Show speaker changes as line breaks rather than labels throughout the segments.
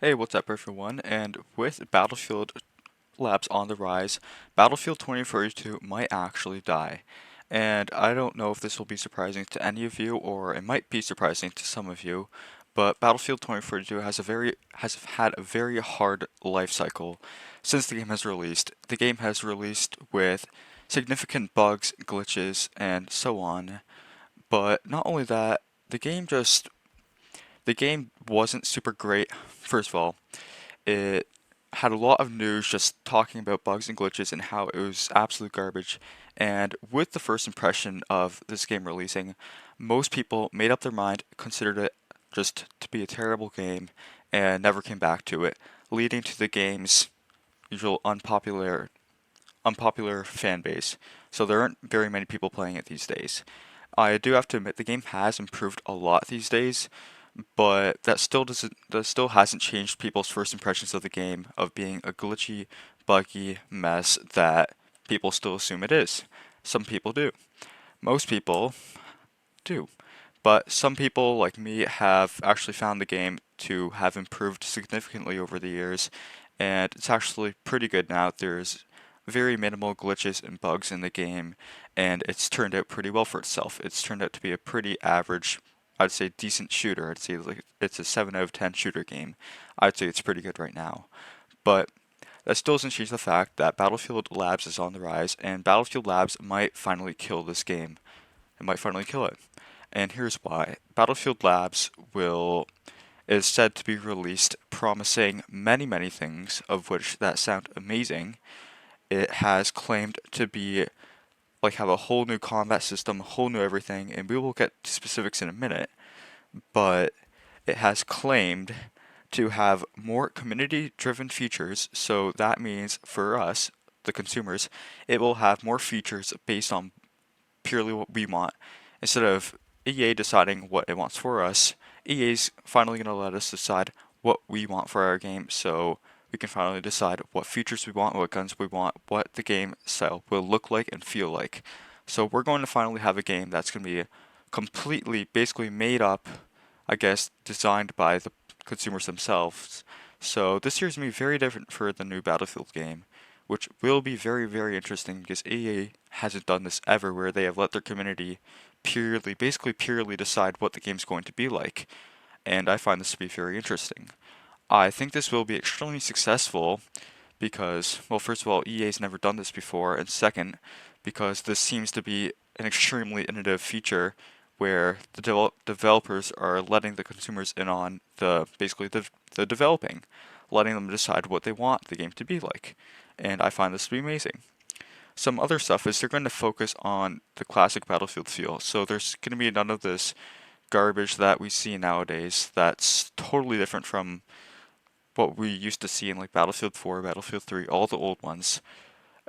Hey, what's up, everyone? And with Battlefield Labs on the rise, Battlefield 2042 might actually die. And I don't know if this will be surprising to any of you, or it might be surprising to some of you, but Battlefield 2042 has had a very hard life cycle since the game has released. The game has released with significant bugs, glitches, and so on. But not only that, the game just the game wasn't super great. First of all, it had a lot of news just talking about bugs and glitches and how it was absolute garbage. And with the first impression of this game releasing, most people made up their mind, considered it just to be a terrible game, and never came back to it, leading to the game's usual unpopular fan base. So there aren't very many people playing it these days. I do have to admit the game has improved a lot these days, but that still hasn't changed people's first impressions of the game of being a glitchy, buggy mess that people still assume it is. Some people do. Most people do. But some people, like me, have actually found the game to have improved significantly over the years, and it's actually pretty good now. There's very minimal glitches and bugs in the game, and it's turned out pretty well for itself. It's turned out to be a pretty average, I'd say decent shooter. I'd say like it's a 7 out of 10 shooter game. I'd say it's pretty good right now. But that still doesn't change the fact that Battlefield Labs is on the rise, and Battlefield Labs might finally kill this game. It might finally kill it. And here's why. Battlefield Labs will is said to be released promising many things of which that sound amazing. It has claimed to be like have a whole new combat system, a whole new everything, and we will get to specifics in a minute, but it has claimed to have more community driven features, so that means for us, the consumers, it will have more features based on purely what we want. Instead of EA deciding what it wants for us, EA's finally going to let us decide what we want for our game so we can finally decide what features we want, what guns we want, what the game style will look like and feel like. So we're going to finally have a game that's going to be completely, basically made up, I guess, designed by the consumers themselves. So this year's going to be very different for the new Battlefield game, which will be very interesting because EA hasn't done this ever, where they have let their community basically purely decide what the game's going to be like. And I find this to be very interesting. I think this will be extremely successful because, well, first of all, EA's never done this before, and second, because this seems to be an extremely innovative feature where the developers are letting the consumers in on the developing, letting them decide what they want the game to be like. And I find this to be amazing. Some other stuff is they're going to focus on the classic Battlefield feel. So there's going to be none of this garbage that we see nowadays that's totally different from what we used to see in like Battlefield 4, Battlefield 3, all the old ones.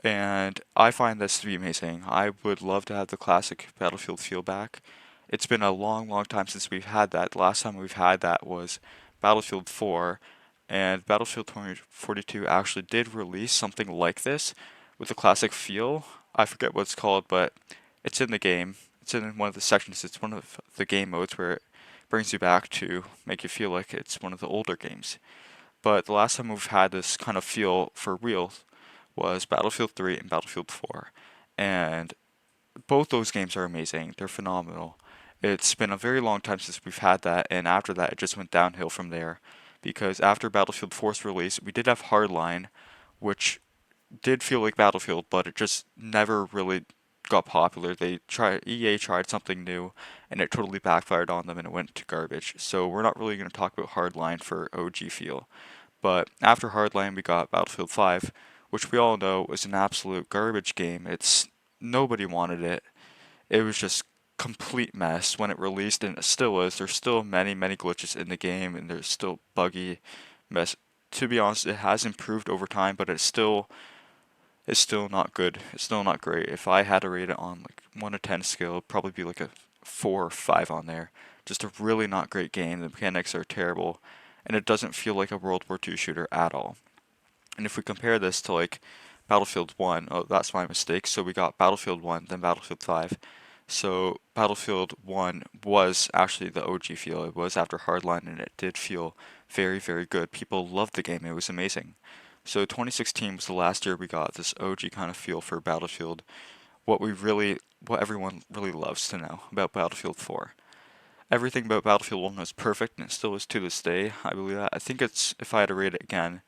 And I find this to be amazing. I would love to have the classic Battlefield feel back. It's been a long time since we've had that. The last time we've had that was Battlefield 4, and Battlefield 2042 actually did release something like this with a classic feel. I forget what it's called, but it's in the game. It's in one of the sections. It's one of the game modes where it brings you back to make you feel like it's one of the older games. But the last time we've had this kind of feel for real was Battlefield 3 and Battlefield 4. And both those games are amazing. They're phenomenal. It's been a very long time since we've had that, and after that, it just went downhill from there. Because after Battlefield 4's release, we did have Hardline, which did feel like Battlefield, but it just never really got popular. EA tried something new, and it totally backfired on them, and it went to garbage. So we're not really going to talk about Hardline for OG feel. But after Hardline, we got Battlefield 5, which we all know was an absolute garbage game. It's nobody wanted it. It was just complete mess when it released, and it still is. There's still many glitches in the game, and there's still buggy mess. To be honest, it has improved over time, but it's still not good. It's still not great. If I had to rate it on like 1 to 10 scale, it'd probably be like a 4 or 5 on there. Just a really not great game. The mechanics are terrible, and it doesn't feel like a World War II shooter at all. And if we compare this to like Battlefield 1, oh, that's my mistake. So we got Battlefield 1, then Battlefield 5. So Battlefield 1 was actually the OG feel. It was after Hardline, and it did feel very, very good. People loved the game. It was amazing. So 2016 was the last year we got this OG kind of feel for Battlefield, what everyone really loves to know about Battlefield 4. Everything about Battlefield 1 was perfect, and it still is to this day. I believe that. I think it's, if I had to rate it again,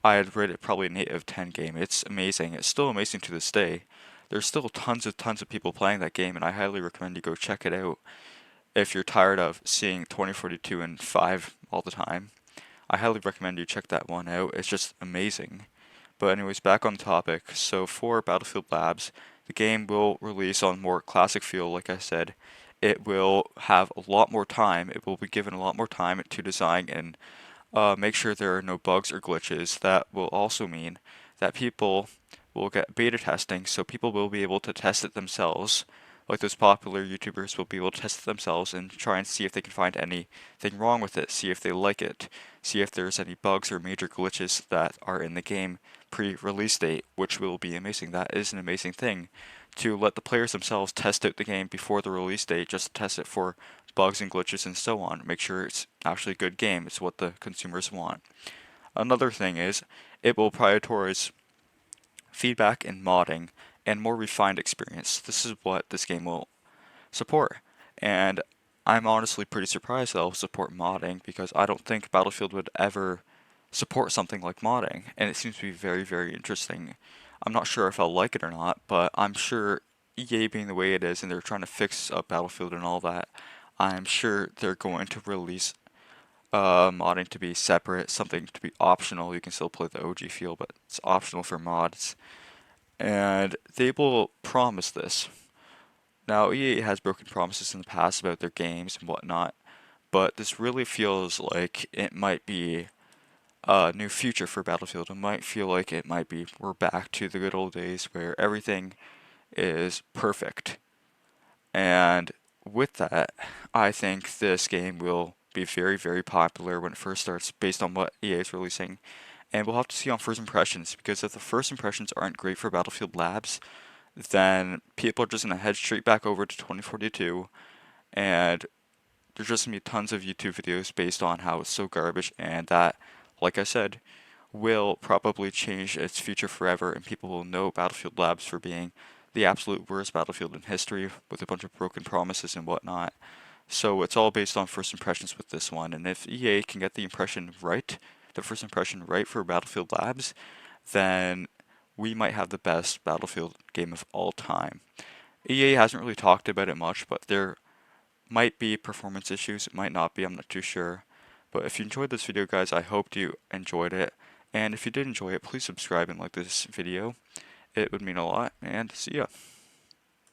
I'd rate it probably an 8 out of 10 game. It's amazing. It's still amazing to this day. There's still tons of people playing that game, and I highly recommend you go check it out if you're tired of seeing 2042 and 5 all the time. I highly recommend you check that one out. It's just amazing. But anyways, back on topic. So for Battlefield Labs, the game will release on more classic feel, like I said. It will have a lot more time. It will be given a lot more time to design and make sure there are no bugs or glitches. That will also mean that people will get beta testing, so people will be able to test it themselves. Like those popular YouTubers will be able to test it themselves and try and see if they can find anything wrong with it, see if they like it, see if there's any bugs or major glitches that are in the game pre-release date, which will be amazing. That is an amazing thing, to let the players themselves test out the game before the release date, just to test it for bugs and glitches and so on. Make sure it's actually a good game. It's what the consumers want. Another thing is, it will prioritize feedback and modding and more refined experience. This is what this game will support. And I'm honestly pretty surprised that it'll support modding, because I don't think Battlefield would ever support something like modding, and it seems to be very, very interesting. I'm not sure if I'll like it or not, but I'm sure EA being the way it is and they're trying to fix up Battlefield and all that, I'm sure they're going to release modding to be separate, something to be optional. You can still play the OG feel, but it's optional for mods. And they will promise this. Now, EA has broken promises in the past about their games and whatnot, but this really feels like it might be a new future for Battlefield. It might feel like it might be we're back to the good old days where everything is perfect. And with that, I think this game will be very, very popular when it first starts based on what EA is releasing. And we'll have to see on first impressions, because if the first impressions aren't great for Battlefield Labs, then people are just going to head straight back over to 2042, and there's just going to be tons of YouTube videos based on how it's so garbage, and that, like I said, will probably change its future forever, and people will know Battlefield Labs for being the absolute worst Battlefield in history with a bunch of broken promises and whatnot. So it's all based on first impressions with this one, and if EA can get the impression right, the first impression right for Battlefield Labs, then we might have the best Battlefield game of all time. EA hasn't really talked about it much, but there might be performance issues, it might not be, I'm not too sure. But if you enjoyed this video, guys, I hope you enjoyed it. And if you did enjoy it, please subscribe and like this video. It would mean a lot, and see ya.